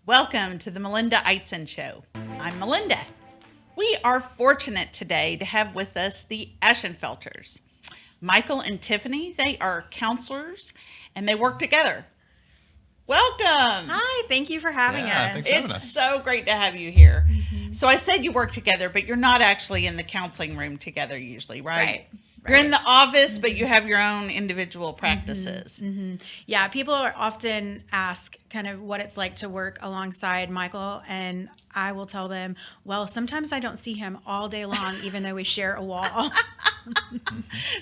Welcome to the Melinda Eitzen Show. I'm Melinda. We are fortunate today to have with us the Ashenfelters. Michael and Tiffany, they are counselors and they work together. Welcome. Hi, thank you for having us. Thanks for having us. It's so great to have you here. So I said you work together, but you're not actually in the counseling room together usually, right? You're in the office, but you have your own individual practices. Yeah, people are often ask kind of what it's like to work alongside Michael, and I will tell them, well, sometimes I don't see him all day long, even though we share a wall.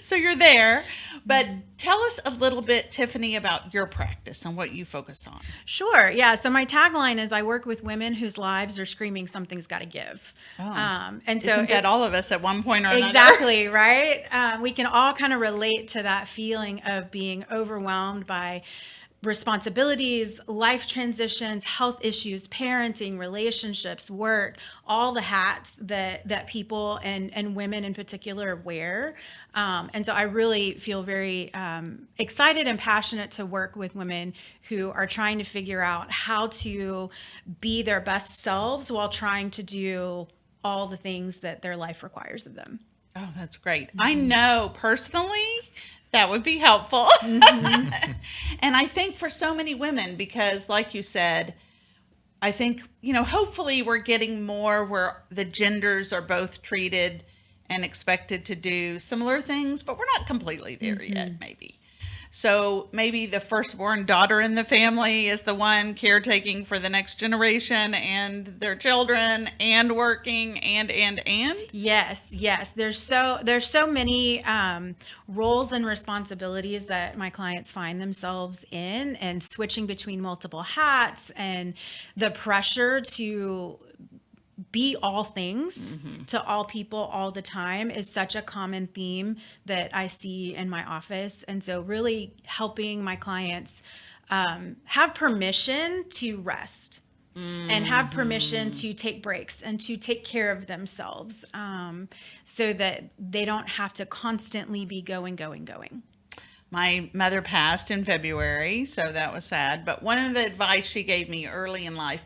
So you're there, but tell us a little bit, Tiffany, about your practice and what you focus on. Sure. Yeah. So my tagline is I work with women whose lives are screaming something's got to give. And so Isn't that all of us at one point or another? Exactly, right? We can all kind of relate to that feeling of being overwhelmed by responsibilities, life transitions, health issues, parenting, relationships, work, all the hats that people and women in particular wear. And so I really feel very excited and passionate to work with women who are trying to figure out how to be their best selves while trying to do all the things that their life requires of them. Oh, that's great. I know personally that would be helpful. And I think for so many women, because like you said, I think, hopefully we're getting more where the genders are both treated and expected to do similar things, but we're not completely there yet, maybe. So maybe the firstborn daughter in the family is the one caretaking for the next generation and their children and working and. Yes. There's so many roles and responsibilities that my clients find themselves in, and switching between multiple hats, and the pressure to be all things to all people all the time is such a common theme that I see in my office. And so really helping my clients have permission to rest and have permission to take breaks and to take care of themselves, so that they don't have to constantly be going. My mother passed in February, so that was sad. But one of the advice she gave me early in life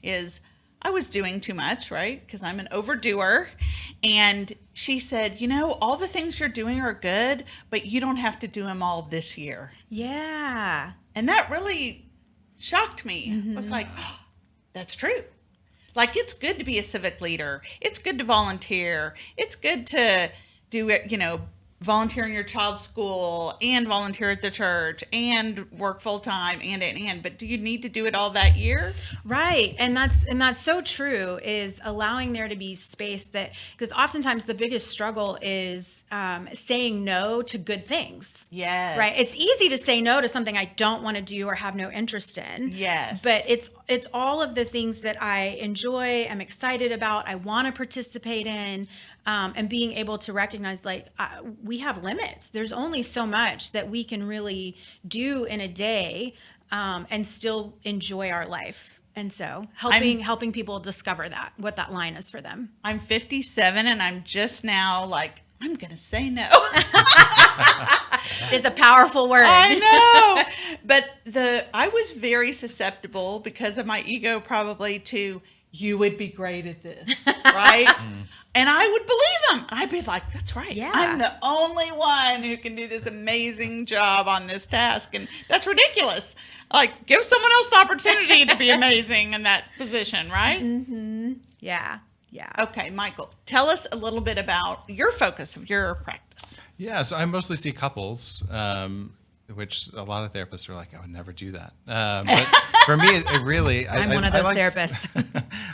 is I was doing too much, right? Because I'm an overdoer. And she said, all the things you're doing are good, but you don't have to do them all this year. Yeah. And that really shocked me. I was like, oh, that's true. Like, it's good to be a civic leader. It's good to volunteer. It's good to do it, volunteer in your child's school and volunteer at the church and work full time and but do you need to do it all that year? Right. And that's so true, is allowing there to be space, that because oftentimes the biggest struggle is saying no to good things. Yes. Right. It's easy to say no to something I don't want to do or have no interest in. Yes. But it's all of the things that I enjoy, I'm excited about, I want to participate in. And being able to recognize, we have limits. There's only so much that we can really do in a day, and still enjoy our life. And so helping people discover what that line is for them. I'm 57 and I'm just now like, I'm going to say no. It's a powerful word. I know. But I was very susceptible because of my ego probably to, you would be great at this, right? And I would believe them. I'd be like, that's right. Yeah. I'm the only one who can do this amazing job on this task. And that's ridiculous. Like, give someone else the opportunity to be amazing in that position, right? Yeah. Okay, Michael, tell us a little bit about your focus of your practice. Yeah, so I mostly see couples, which a lot of therapists are like, I would never do that. But for me, it really... I'm one of those therapists.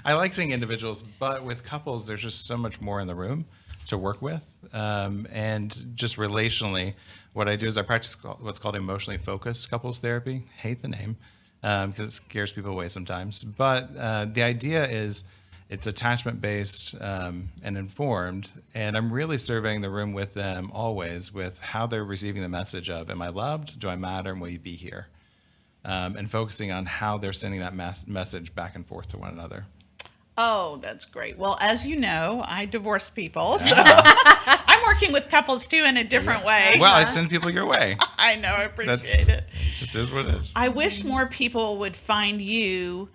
I like seeing individuals, but with couples, there's just so much more in the room to work with. And just relationally, what I do is I practice what's called emotionally focused couples therapy. Hate the name because it scares people away sometimes. But the idea is it's attachment-based and informed, and I'm really surveying the room with them always with how they're receiving the message of, am I loved? Do I matter? And will you be here? And focusing on how they're sending that message back and forth to one another. Oh, that's great. Well, as you know, I divorce people, so I'm working with couples too in a different way. Well, I send people your way. I know, I appreciate it. Just is what it is. I wish more people would find you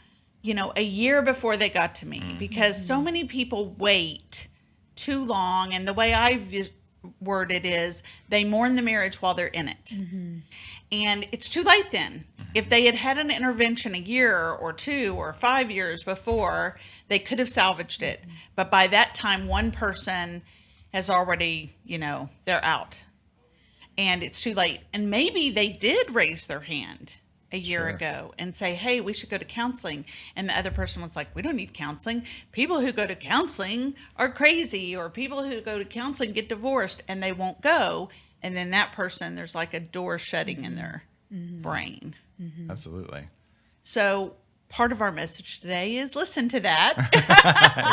a year before they got to me, because so many people wait too long. And the way I word it is they mourn the marriage while they're in it. And it's too late then. If they had had an intervention a year or 2 or 5 years before, they could have salvaged it. But by that time, one person has already, they're out. And it's too late. And maybe they did raise their hand a year ago and say, hey, we should go to counseling. And the other person was like, we don't need counseling. People who go to counseling are crazy, or people who go to counseling get divorced and they won't go. And then that person, there's like a door shutting in their brain. Absolutely. So part of our message today is listen to that.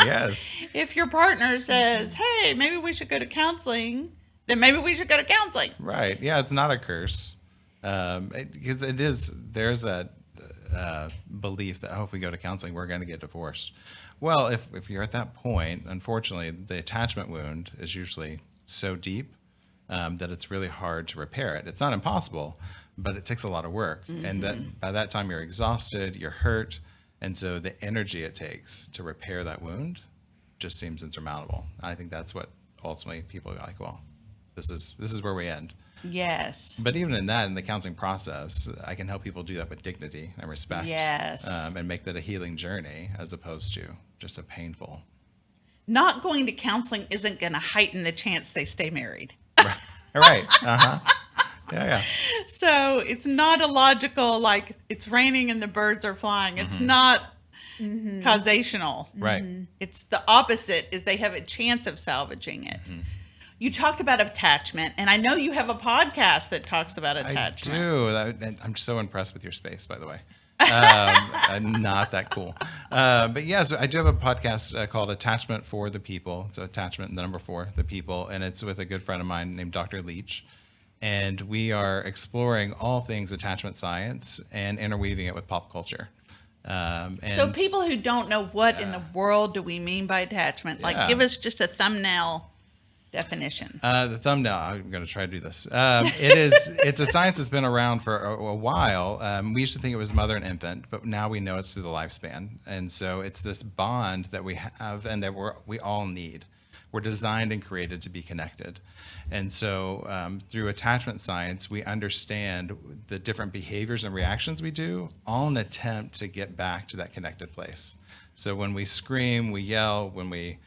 Yes. If your partner says, hey, maybe we should go to counseling, then maybe we should go to counseling. Right. Yeah, it's not a curse. Because there's that belief that, if we go to counseling, we're going to get divorced. Well, if you're at that point, unfortunately, the attachment wound is usually so deep that it's really hard to repair it. It's not impossible, but it takes a lot of work. And that by that time you're exhausted, you're hurt. And so the energy it takes to repair that wound just seems insurmountable. I think that's what ultimately people are like, well, this is where we end. Yes. But even in the counseling process, I can help people do that with dignity and respect. Yes. And make that a healing journey as opposed to just a painful. Not going to counseling isn't going to heighten the chance they stay married. Right. Uh-huh. Yeah. So it's not a logical, like it's raining and the birds are flying. It's not causational. Right. It's the opposite, is they have a chance of salvaging it. You talked about attachment, and I know you have a podcast that talks about attachment. I do. I'm so impressed with your space, by the way. I'm not that cool. But yes, I do have a podcast called Attachment for the People. So attachment, the number 4, the people. And it's with a good friend of mine named Dr. Leach. And we are exploring all things attachment science and interweaving it with pop culture. So people who don't know what in the world do we mean by attachment, give us just a thumbnail definition. The thumbnail, I'm going to try to do this. It's a science that's been around for a while. We used to think it was mother and infant, but now we know it's through the lifespan. And so it's this bond that we have and that we all need. We're designed and created to be connected. And so through attachment science, we understand the different behaviors and reactions we do, all in an attempt to get back to that connected place. So when we scream, we yell, when we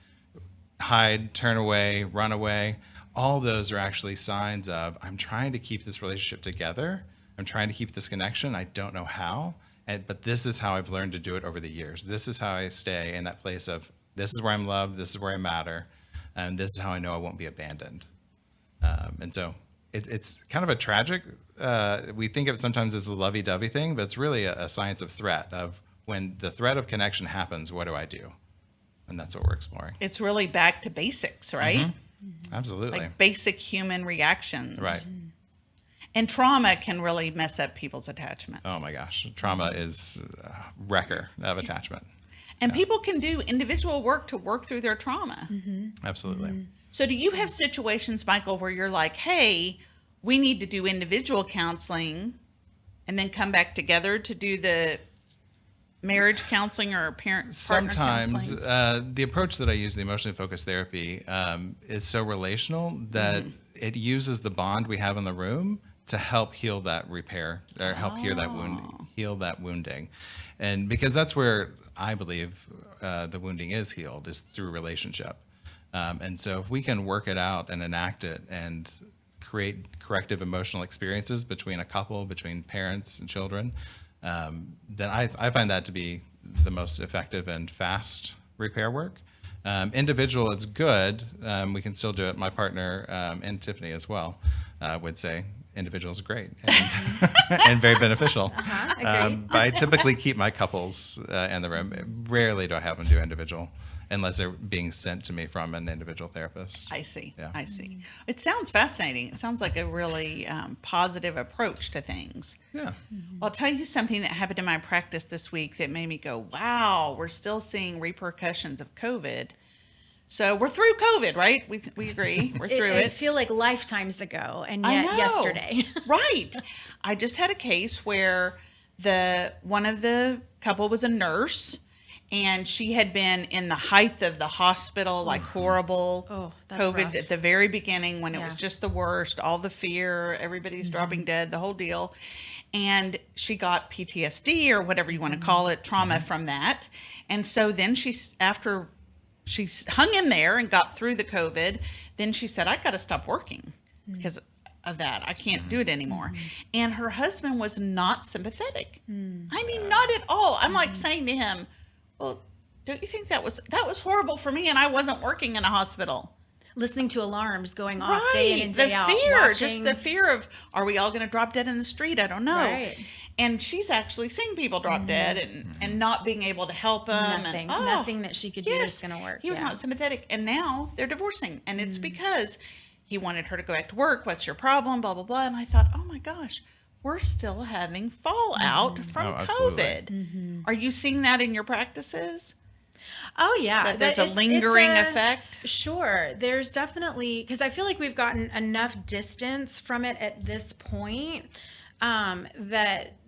hide, turn away, run away, all those are actually signs of, I'm trying to keep this relationship together. I'm trying to keep this connection. I don't know how, but this is how I've learned to do it over the years. This is how I stay in that place of, this is where I'm loved, this is where I matter, and this is how I know I won't be abandoned. And so it's kind of a tragic, we think of it sometimes as a lovey-dovey thing, but it's really a science of threat, of when the threat of connection happens, what do I do? And that's what we're exploring. It's really back to basics, right? Absolutely. Like basic human reactions. Right. And trauma can really mess up people's attachment. Oh my gosh. Trauma is a wrecker of attachment. And people can do individual work to work through their trauma. Absolutely. So do you have situations, Michael, where you're like, hey, we need to do individual counseling and then come back together to do the marriage counseling or partner Sometimes counseling? The approach that I use, the emotionally focused therapy, is so relational that it uses the bond we have in the room to help heal that repair, or help heal that wounding. And because that's where I believe the wounding is healed, is through relationship. And so if we can work it out and enact it and create corrective emotional experiences between a couple, between parents and children, then I find that to be the most effective and fast repair work. Individual, it's good. We can still do it. My partner, and Tiffany as well, would say individual is great and, and very beneficial. But I typically keep my couples in the room. Rarely do I have them do individual, unless they're being sent to me from an individual therapist. I see. Yeah. I see. It sounds fascinating. It sounds like a really positive approach to things. Yeah. Well, I'll tell you something that happened in my practice this week that made me go, wow, we're still seeing repercussions of COVID. So we're through COVID, right? We agree. We're through it. It feel like lifetimes ago, and I yet know. yesterday. Right. I just had a case where one of the couple was a nurse, and she had been in the height of the hospital, like horrible that's COVID rough. at the very beginning when it Yeah. was just the worst, all the fear, everybody's dropping dead, the whole deal. And she got PTSD or whatever you want to call it, trauma from that. And so then after she hung in there and got through the COVID, then she said, I got to stop working because of that. I can't do it anymore. And her husband was not sympathetic. I mean, not at all. I'm like saying to him, well, don't you think that was horrible for me, and I wasn't working in a hospital? Listening to alarms going off day in and The day out. fear, just watching- the fear of, are we all going to drop dead in the street? I don't know. Right. And she's actually seen people drop dead and not being able to help them. Nothing. And, Nothing that she could do is going to work. He was Yeah. not sympathetic. And now they're divorcing. And it's because he wanted her to go back to work. What's your problem? Blah, blah, blah. And I thought, oh my gosh, we're still having fallout from Oh, absolutely. COVID. Are you seeing that in your practices? Oh yeah, That there's a it's lingering effect? Sure, there's definitely, because I feel like we've gotten enough distance from it at this point,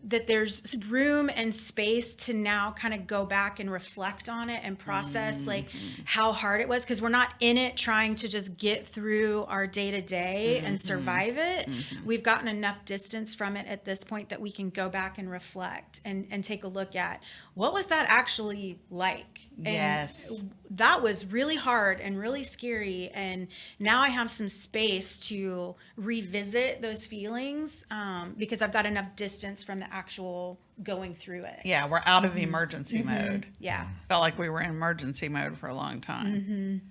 that there's room and space to now kind of go back and reflect on it and process like how hard it was, because we're not in it trying to just get through our day to day and survive it. We've gotten enough distance from it at this point that we can go back and reflect and take a look at what was that actually like. And Yes. that was really hard and really scary, and now I have some space to revisit those feelings because I've got enough distance from the actual going through it. Yeah, we're out of emergency mode. Yeah. Felt like we were in emergency mode for a long time.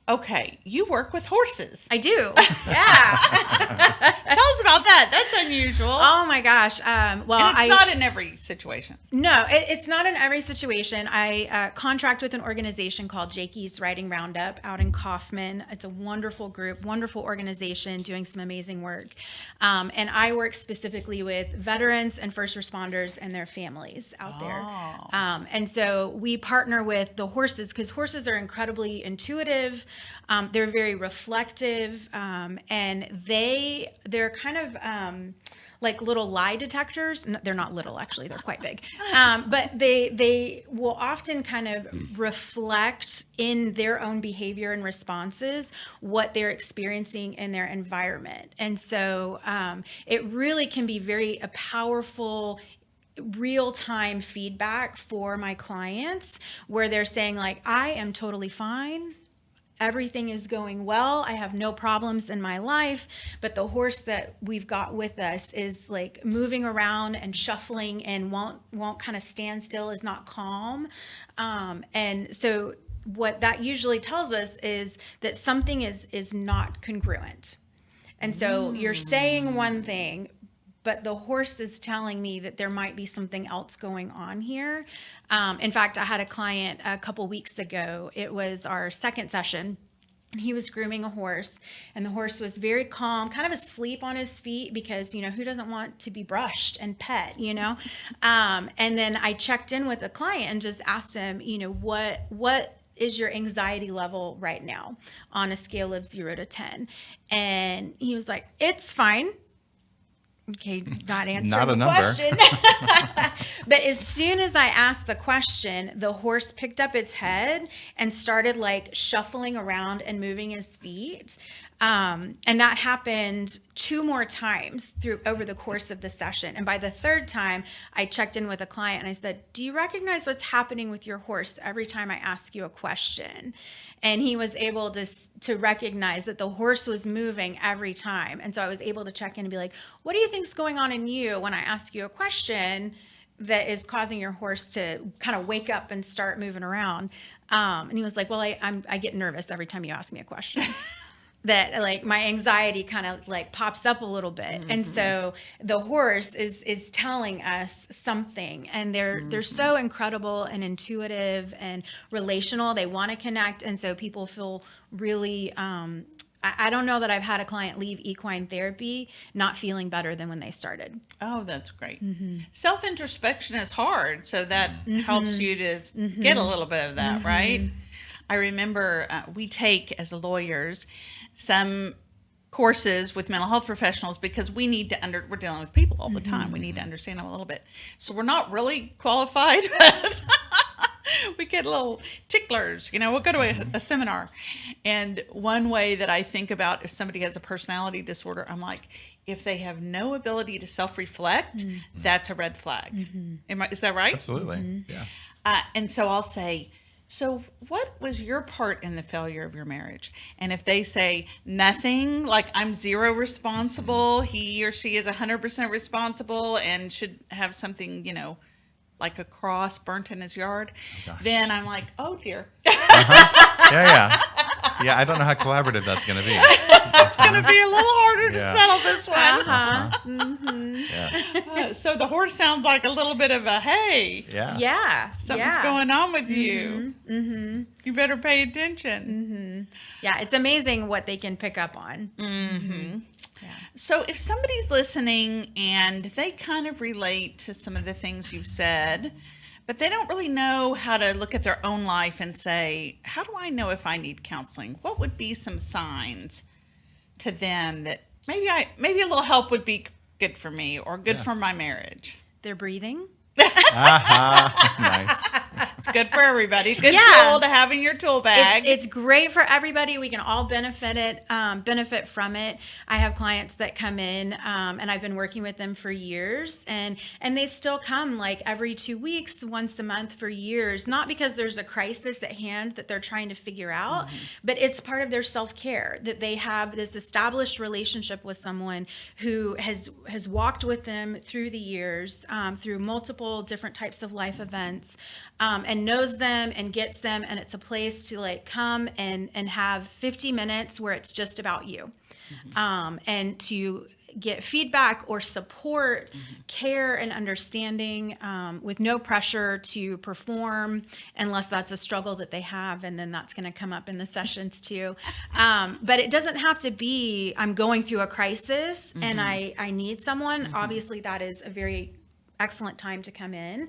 Okay, you work with horses. I do. Yeah. Tell us about that. That's unusual. Oh my gosh. Well, and it's not in every situation. No, it's not in every situation. I contract with an organization called Jakey's Riding Roundup out in Kaufman. It's a wonderful group, wonderful organization doing some amazing work. And I work specifically with veterans and first responders and their families out there. And so we partner with the horses because horses are incredibly intuitive. They're very reflective, and they're kind of like little lie detectors. They're not little, actually; they're quite big. But they will often kind of reflect in their own behavior and responses what they're experiencing in their environment, and so it really can be a powerful real-time feedback for my clients where they're saying like, I am totally fine. Everything is going well. I have no problems in my life, but the horse that we've got with us is like moving around and shuffling and won't kind of stand still, is not calm. And so what that usually tells us is that something is not congruent. And so you're saying one thing, but the horse is telling me that there might be something else going on here. In fact, I had a client a couple weeks ago. It was our second session. And he was grooming a horse, and the horse was very calm, kind of asleep on his feet because, who doesn't want to be brushed and pet, And then I checked in with the client and just asked him, what is your anxiety level right now on a scale of 0 to 10? And he was like, it's fine. Okay, not answering Not a the number. question. But as soon as I asked the question, the horse picked up its head and started like shuffling around and moving his feet. And that happened 2 more times over the course of the session. And by the 3rd time, I checked in with a client and I said, do you recognize what's happening with your horse every time I ask you a question? And he was able to recognize that the horse was moving every time. And so I was able to check in and be like, what do you think's going on in you when I ask you a question that is causing your horse to kind of wake up and start moving around? And he was like, well, I get nervous every time you ask me a question. That like my anxiety kind of like pops up a little bit. And so the horse is telling us something, and they're so incredible and intuitive and relational. They want to connect. And so people feel really, I don't know that I've had a client leave equine therapy not feeling better than when they started. Oh, that's great. Self-introspection is hard, so that helps you to get a little bit of that, right? I remember we take, as lawyers, some courses with mental health professionals because we need to we're dealing with people all the time. We need to understand them a little bit. So we're not really qualified, but we get little ticklers, we'll go to a seminar. And one way that I think about if somebody has a personality disorder, I'm like, if they have no ability to self-reflect, that's a red flag. Is that right? Absolutely. Yeah. And so I'll say, so what was your part in the failure of your marriage? And if they say nothing, like I'm zero responsible, he or she is 100% responsible and should have something, like a cross burnt in his yard, then I'm like, oh dear. Yeah. Yeah, I don't know how collaborative that's going to be. It's going to be a little harder to settle this one. Yeah. So the horse sounds like a little bit of a, hey, Yeah. something's going on with you. You better pay attention. Yeah, it's amazing what they can pick up on. Yeah. So if somebody's listening and they kind of relate to some of the things you've said, but they don't really know how to look at their own life and say, how do I know if I need counseling? What would be some signs to them that maybe a little help would be good for me or good for my marriage? They're breathing. Nice. It's good for everybody. Good tool to have in your tool bag. It's great for everybody. We can all benefit from it. I have clients that come in, and I've been working with them for years, and they still come like every 2 weeks, once a month for years. Not because there's a crisis at hand that they're trying to figure out, but it's part of their self-care that they have this established relationship with someone who has walked with them through the years, through multiple different types of life events. And knows them and gets them, and it's a place to like come and have 50 minutes where it's just about you, and to get feedback or support, care and understanding, with no pressure to perform unless that's a struggle that they have, and then that's going to come up in the sessions too. But it doesn't have to be I'm going through a crisis and I need someone. Obviously that is a very excellent time to come in.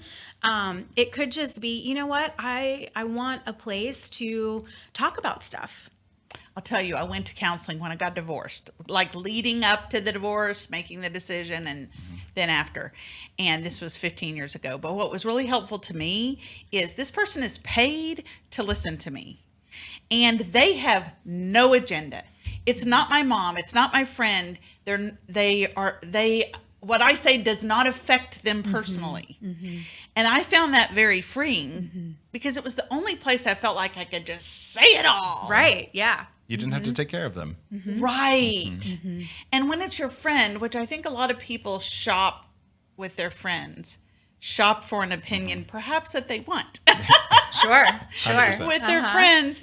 It could just be, you know what, I want a place to talk about stuff. I'll tell you, I went to counseling when I got divorced, like leading up to the divorce, making the decision, and then after. And this was 15 years ago. But what was really helpful to me is this person is paid to listen to me. And they have no agenda. It's not my mom. It's not my friend. What I say does not affect them personally. And I found that very freeing because it was the only place I felt like I could just say it all. Right. Yeah. You didn't have to take care of them. Right. And when it's your friend, which I think a lot of people shop with their friends, shop for an opinion perhaps that they want. Sure. 100%. With their friends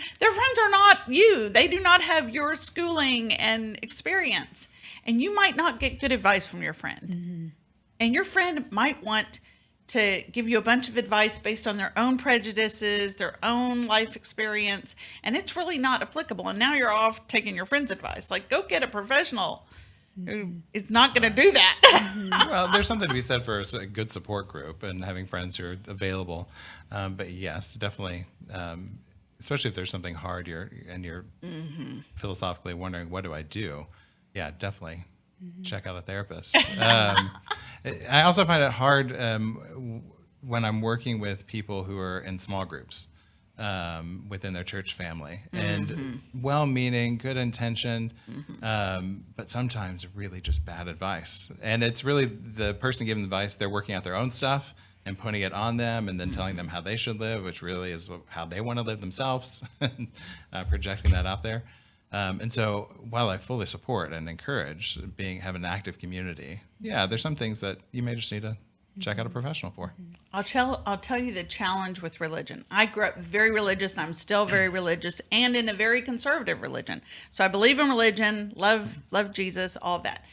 are not you. They do not have your schooling and experience. And you might not get good advice from your friend. And your friend might want to give you a bunch of advice based on their own prejudices, their own life experience, and it's really not applicable. And now you're off taking your friend's advice. Like, go get a professional who is not going to do that. Well, there's something to be said for a good support group and having friends who are available. But yes, definitely, especially if there's something hard you're philosophically wondering, what do I do? Yeah, definitely check out a therapist. I also find it hard when I'm working with people who are in small groups within their church family, and well-meaning, good intention, but sometimes really just bad advice. And it's really the person giving advice, they're working out their own stuff and putting it on them and then telling them how they should live, which really is how they want to live themselves, projecting that out there. And so while I fully support and encourage have an active community, there's some things that you may just need to check out a professional for. I'll tell you the challenge with religion. I grew up very religious, and I'm still very religious, and in a very conservative religion. So I believe in religion, love Jesus, all of that.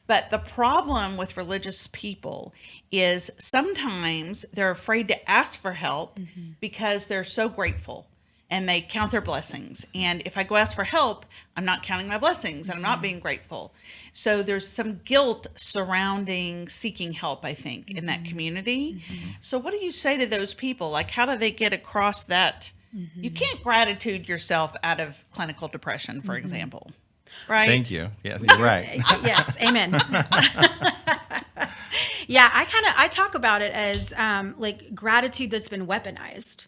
But the problem with religious people is sometimes they're afraid to ask for help because they're so grateful. And they count their blessings. And if I go ask for help, I'm not counting my blessings and I'm not being grateful. So there's some guilt surrounding seeking help, I think, in that community. So what do you say to those people? Like, how do they get across that? You can't gratitude yourself out of clinical depression, for example. right? Thank you. Yes, you're right. Yes, amen. Yeah, I talk about it as like gratitude that's been weaponized.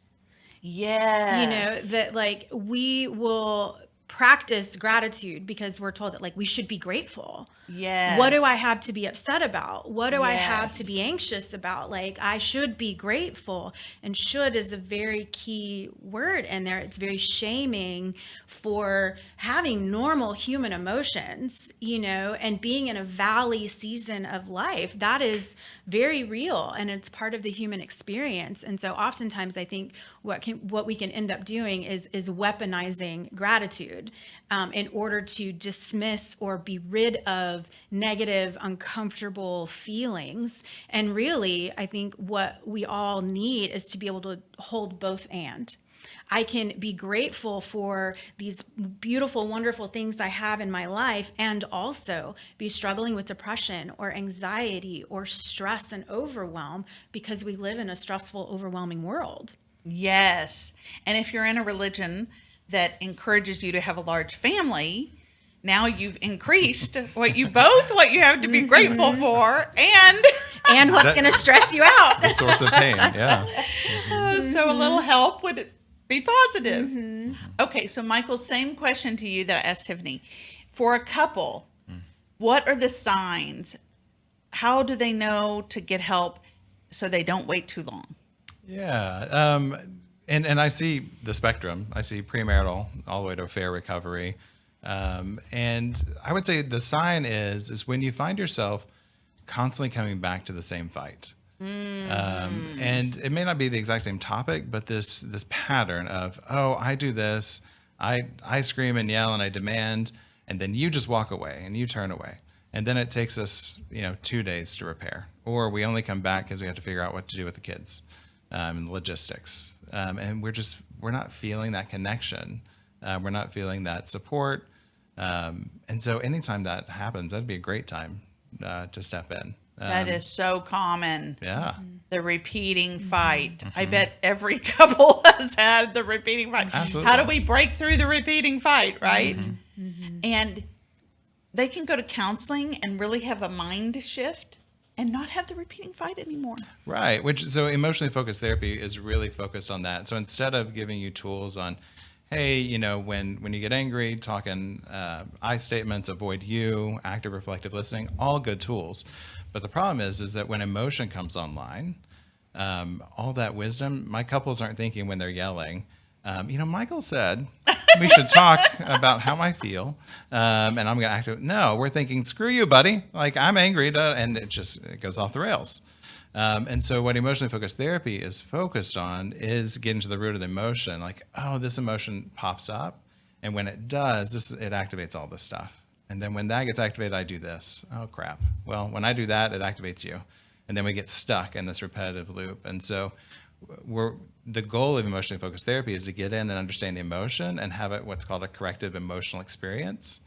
Yes. That like we will practice gratitude because we're told that like we should be grateful. Yes. What do I have to be upset about? What do I have to be Yes. anxious about? Like I should be grateful. And should is a very key word in there. It's very shaming for having normal human emotions, and being in a valley season of life. That is very real, and it's part of the human experience. And so oftentimes I think what we can end up doing is weaponizing gratitude in order to dismiss or be rid of negative, uncomfortable feelings. And really, I think what we all need is to be able to hold both and. I can be grateful for these beautiful, wonderful things I have in my life and also be struggling with depression or anxiety or stress and overwhelm because we live in a stressful, overwhelming world. Yes. And if you're in a religion that encourages you to have a large family, now you've increased what you have to be grateful for And what's going to stress you out. The source of pain. Yeah. so a little help would be positive. Okay, so Michael, same question to you that I asked Tiffany. For a couple, what are the signs? How do they know to get help so they don't wait too long? Yeah. And I see the spectrum. I see premarital all the way to affair recovery. And I would say the sign is when you find yourself constantly coming back to the same fight. And it may not be the exact same topic, but this pattern of, oh, I do this, I scream and yell and I demand, and then you just walk away and you turn away. And then it takes us, 2 days to repair, or we only come back because we have to figure out what to do with the kids, and logistics. And we're not feeling that connection. We're not feeling that support. And so anytime that happens, that'd be a great time to step in. That is so common. Yeah. The repeating fight. I bet every couple has had the repeating fight. Absolutely. How do we break through the repeating fight, right? And they can go to counseling and really have a mind shift and not have the repeating fight anymore. Right. So emotionally focused therapy is really focused on that. So instead of giving you tools on, hey, when you get angry, talking I statements, avoid you, active reflective listening, all good tools. But the problem is that when emotion comes online, all that wisdom, my couples aren't thinking when they're yelling, Michael said we should talk about how I feel, and I'm going to act. No, we're thinking, screw you, buddy. Like, I'm angry, and it goes off the rails. And so what emotionally focused therapy is focused on is getting to the root of the emotion. Like, oh, this emotion pops up. And when it does, it activates all this stuff. And then when that gets activated, I do this. Oh, crap. Well, when I do that, it activates you. And then we get stuck in this repetitive loop. And so the goal of emotionally focused therapy is to get in and understand the emotion and have it what's called a corrective emotional experience,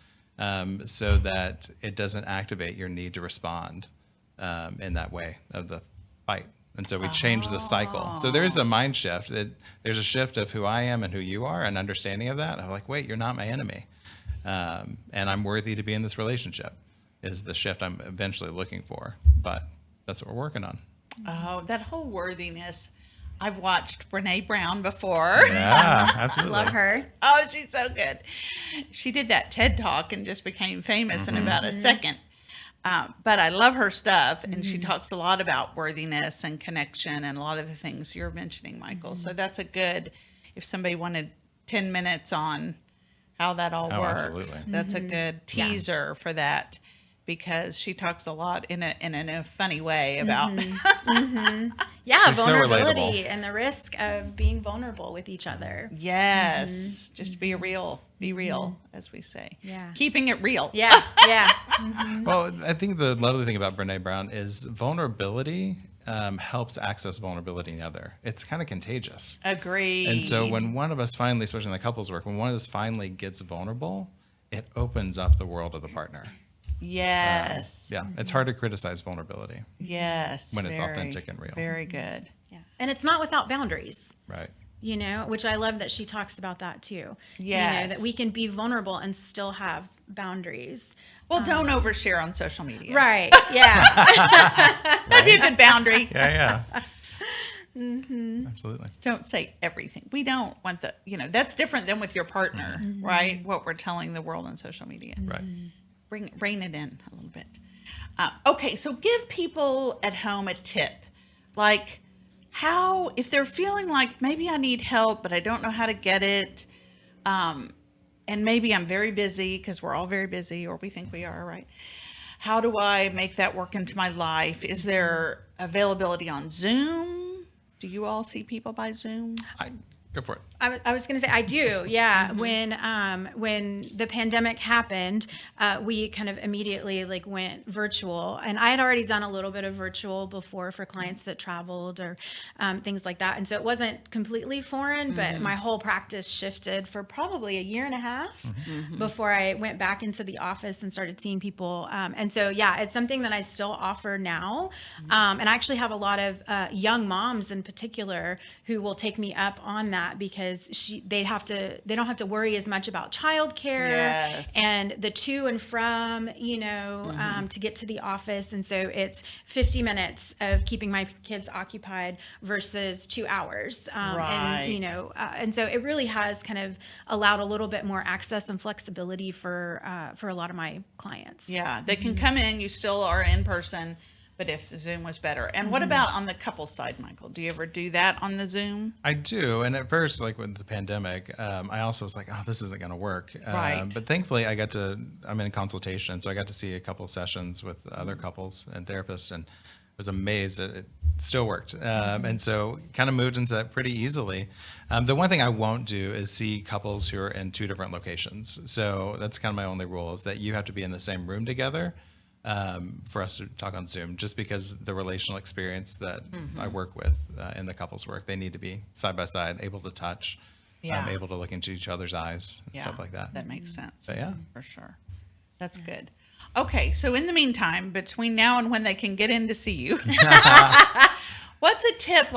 so that it doesn't activate your need to respond in that way of the fight. And so we change the cycle. So there is a mind shift. There's a shift of who I am and who you are, and understanding of that. I'm like, wait, you're not my enemy. And I'm worthy to be in this relationship is the shift I'm eventually looking for. But that's what we're working on. Oh, that whole worthiness. I've watched Brene Brown before. Yeah, absolutely. Love her. Oh, she's so good. She did that TED Talk and just became famous in about a second. But I love her stuff, and she talks a lot about worthiness and connection and a lot of the things you're mentioning, Michael. So that's a good, if somebody wanted 10 minutes on how that all works, absolutely. that's a good teaser for that, because she talks a lot in a funny way about Yeah, She's so vulnerability relatable. and the risk of being vulnerable with each other. yes, just be real, as we say. Yeah. Keeping it real. Yeah, yeah. Well, I think the lovely thing about Brene Brown is vulnerability helps access vulnerability in the other. It's kind of contagious. Agreed. And so when one of us finally, especially in the couples work, when one of us finally gets vulnerable, it opens up the world of the partner. Yes. Yeah, it's hard to criticize vulnerability. Yes. When it's authentic and real. Very good. Yeah. And it's not without boundaries. Right. Which I love that she talks about that too. Yes. That we can be vulnerable and still have boundaries. Well, don't overshare on social media. Right. Yeah. That'd be a good boundary. Yeah. Absolutely. Don't say everything. We don't want that's different than with your partner, right? What we're telling the world on social media. Right. Rein it in a little bit. Okay, so give people at home a tip. Like how, if they're feeling like maybe I need help, but I don't know how to get it, and maybe I'm very busy, because we're all very busy, or we think we are, right? How do I make that work into my life? Is there availability on Zoom? Do you all see people by Zoom? Go for it. I was going to say, I do. Yeah. When the pandemic happened, we kind of immediately went virtual, and I had already done a little bit of virtual before for clients that traveled or things like that. And so it wasn't completely foreign, but my whole practice shifted for probably a year and a half before I went back into the office and started seeing people. And so, yeah, it's something that I still offer now. And I actually have a lot of young moms in particular who will take me up on that, because they don't have to worry as much about childcare and the to and from, to get to the office. And so it's 50 minutes of keeping my kids occupied versus 2 hours. And so it really has kind of allowed a little bit more access and flexibility for a lot of my clients. Yeah, they can come in, you still are in person, but if Zoom was better. And what about on the couple side, Michael? Do you ever do that on the Zoom? I do. And at first, with the pandemic, I also was like, oh, this isn't going to work. Right. But thankfully, I'm in consultation. So I got to see a couple sessions with other couples and therapists, and was amazed that it still worked. And so kind of moved into that pretty easily. The one thing I won't do is see couples who are in 2 different locations. So that's kind of my only rule, is that you have to be in the same room together for us to talk on Zoom, just because the relational experience that I work with in the couples work, they need to be side by side, able to touch, able to look into each other's eyes and stuff like that. That makes sense. But yeah, for sure. That's good. Okay, so in the meantime, between now and when they can get in to see you, what's a tip,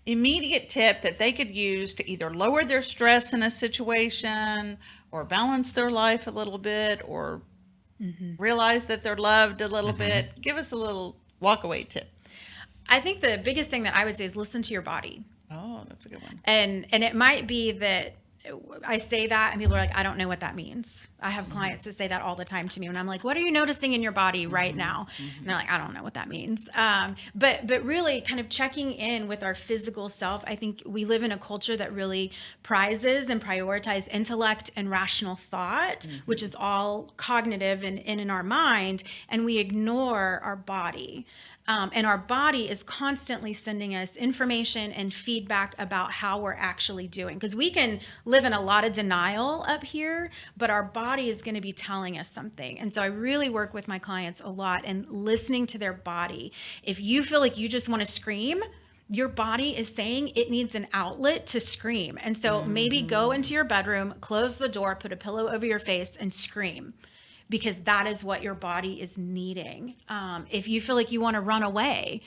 immediate tip that they could use to either lower their stress in a situation, or balance their life a little bit, or realize that they're loved a little bit? Give us a little walk-away tip. I think the biggest thing that I would say is listen to your body. Oh, that's a good one. And it might be that I say that and people are like, I don't know what that means. I have clients that say that all the time to me when I'm like, what are you noticing in your body right now? And they're like, I don't know what that means. But really kind of checking in with our physical self. I think we live in a culture that really prizes and prioritizes intellect and rational thought, which is all cognitive and in our mind, and we ignore our body. And our body is constantly sending us information and feedback about how we're actually doing. Because we can live in a lot of denial up here, but our body is going to be telling us something. And so I really work with my clients a lot and listening to their body. If you feel like you just want to scream, your body is saying it needs an outlet to scream. And so maybe go into your bedroom, close the door, put a pillow over your face, and scream. Because that is what your body is needing. If you feel like you want to run away,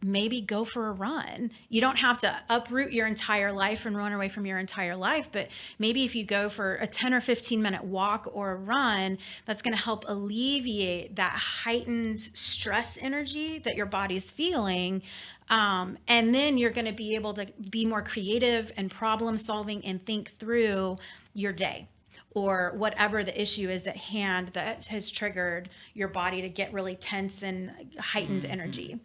maybe go for a run. You don't have to uproot your entire life and run away from your entire life, but maybe if you go for a 10 or 15 minute walk or a run, that's going to help alleviate that heightened stress energy that your body's feeling. And then you're going to be able to be more creative and problem solving and think through your day, or whatever the issue is at hand that has triggered your body to get really tense and heightened energy.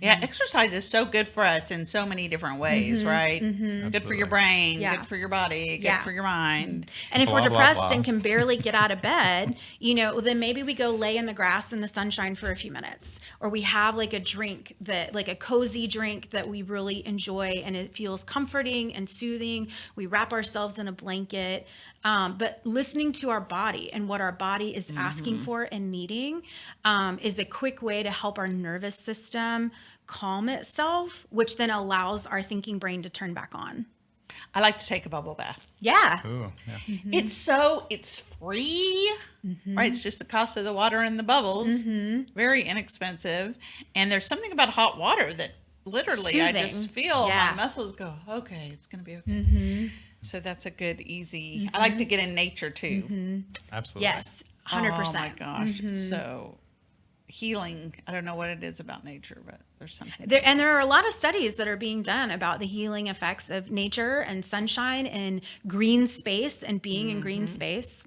Yeah, exercise is so good for us in so many different ways, right? Good for your brain, good for your body, good for your mind. And if we're depressed and can barely get out of bed, then maybe we go lay in the grass in the sunshine for a few minutes, or we have a drink a cozy drink that we really enjoy and it feels comforting and soothing. We wrap ourselves in a blanket. But listening to our body and what our body is asking for and needing is a quick way to help our nervous system calm itself, which then allows our thinking brain to turn back on. I like to take a bubble bath. Yeah. Ooh, yeah. It's free, right? It's just the cost of the water and the bubbles. Very inexpensive. And there's something about hot water that literally soothing. I just feel my muscles go, okay, it's going to be okay. So that's a good, easy, I like to get in nature too. Absolutely. Yes. 100%. Oh my gosh, it's so healing. I don't know what it is about nature, but there's something. There are a lot of studies that are being done about the healing effects of nature and sunshine and green space and being in green space.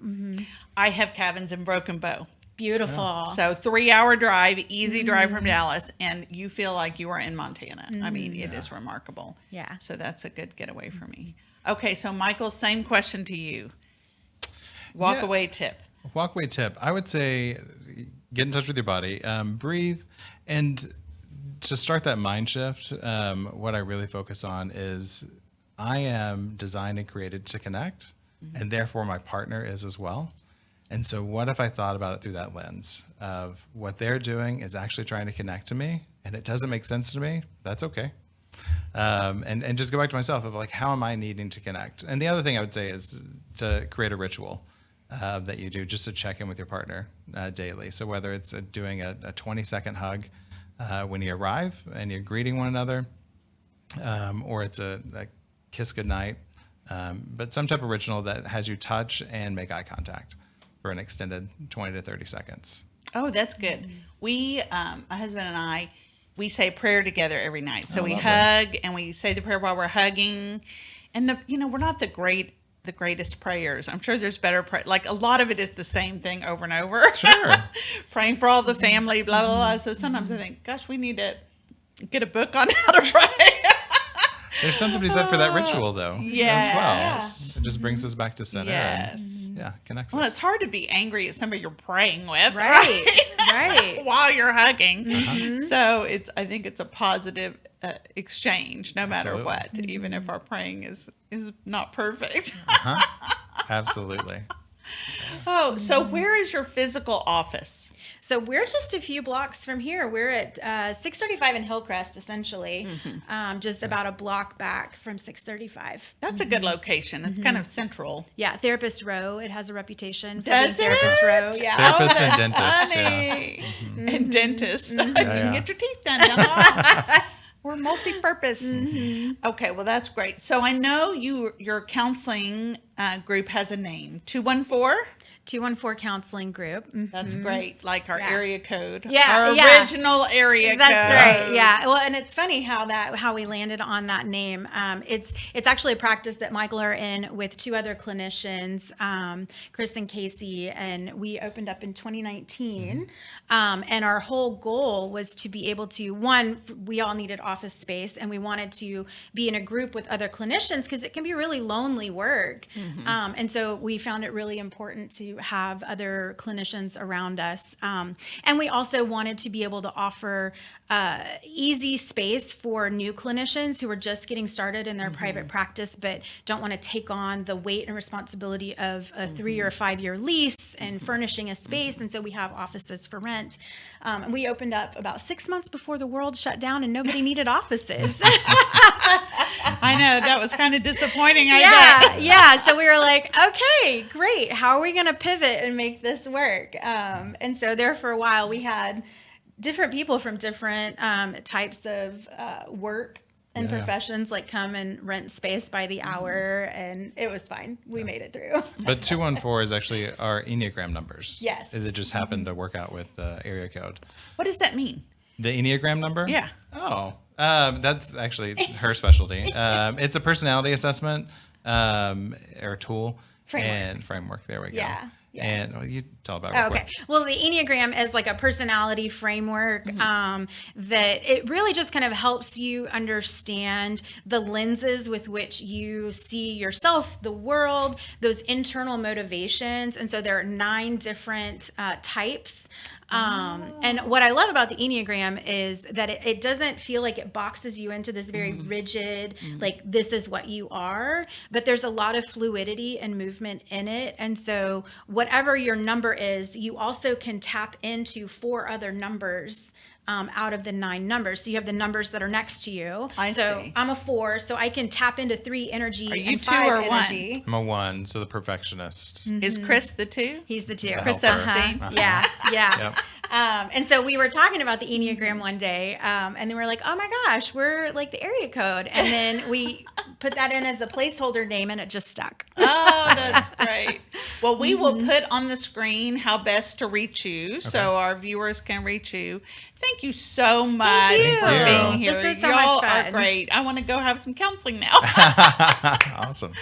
I have cabins in Broken Bow. Beautiful. So 3-hour drive, easy drive from Dallas, and you feel like you are in Montana. I mean, it is remarkable. Yeah. So that's a good getaway for me. Okay, so Michael, same question to you. Walk away tip. Walkway tip. I would say get in touch with your body, breathe, and to start that mind shift, what I really focus on is I am designed and created to connect, and therefore my partner is as well. And so what if I thought about it through that lens of what they're doing is actually trying to connect to me, and it doesn't make sense to me? That's okay. And just go back to myself of like, how am I needing to connect? And the other thing I would say is to create a ritual that you do just to check in with your partner daily. So whether it's doing a 20-second hug when you arrive and you're greeting one another, or it's a kiss goodnight, but some type of ritual that has you touch and make eye contact for an extended 20 to 30 seconds. Oh, that's good. We, my husband and I, we say prayer together every night. So we lovely. hug and we say the prayer while we're hugging. And we're not the greatest prayers. I'm sure there's better like a lot of it is the same thing over and over. Sure. Praying for all the family, blah, blah, blah. So sometimes I think, gosh, we need to get a book on how to pray. There's something to be said for that ritual, though, as well. Yes. It just brings us back to center. Yes. And, yeah, connects Well, us. it's hard to be angry at somebody you're praying with, Right. Right. while you're hugging. So I think it's a positive exchange, no matter Absolutely. what, even if our praying is not perfect. Absolutely. Oh, so where is your physical office? So we're just a few blocks from here. We're at 635 in Hillcrest, essentially, just about a block back from 635. That's a good location. It's kind of central. Yeah, Therapist Row. It has a reputation for Does being Therapist it? Row. Yeah. Therapist and that's dentist. funny. Yeah. And dentist. You Yeah. can get your teeth done. Y'all. We're multi-purpose. Okay, well, that's great. So I know your counseling group has a name, 214. 214 Counseling Group. That's great. Like our area code. Yeah, Our yeah. original area code. That's right. Yeah. Well, and it's funny how we landed on that name. It's actually a practice that Michael are in with two other clinicians, Chris and Casey, and we opened up in 2019. And our whole goal was to be able to, one, we all needed office space, and we wanted to be in a group with other clinicians because it can be really lonely work. And so we found it really important to have other clinicians around us. And we also wanted to be able to offer easy space for new clinicians who are just getting started in their private practice, but don't want to take on the weight and responsibility of a 3 or 5 year lease and furnishing a space. And so we have offices for rent. And we opened up about 6 months before the world shut down and nobody needed offices. I know. That was kind of disappointing, I bet. Yeah. So we were like, okay, great. How are we going to pivot and make this work? And so there for a while, we had different people from different types of work and professions like come and rent space by the hour, and it was fine. We made it through. But 214 is actually our Enneagram numbers. Yes. It just happened to work out with the area code. What does that mean? The Enneagram number? Yeah. Oh, that's actually her specialty. It's a personality assessment or tool. Framework. There we go. Yeah. And you tell about it real Okay. quick. Well, the Enneagram is like a personality framework that it really just kind of helps you understand the lenses with which you see yourself, the world, those internal motivations. And so there are 9 different types. And what I love about the Enneagram is that it doesn't feel like it boxes you into this very rigid, like this is what you are, but there's a lot of fluidity and movement in it. And so whatever your number is, you also can tap into 4 other numbers out of the 9 numbers. So you have the numbers that are next to you. I so see. I'm a 4, so I can tap into 3 energy Are you and 2 5 or 1? energy. I'm a 1, so the perfectionist. Is Chris the 2? He's the 2. Chris helper. Epstein. Yeah. Yep. And so we were talking about the Enneagram one day, and then we're like, oh my gosh, we're like the area code. And then we put that in as a placeholder name, and it just stuck. Oh, that's great. Well, we will put on the screen how best to reach you so our viewers can reach you. Thank you so much you. for Thank you. being here. This was so Y'all much fun. are great. I want to go have some counseling now. Awesome.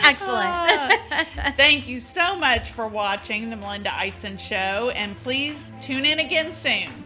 Excellent. Thank you so much for watching the Melinda Eitzen Show, and please tune in again soon.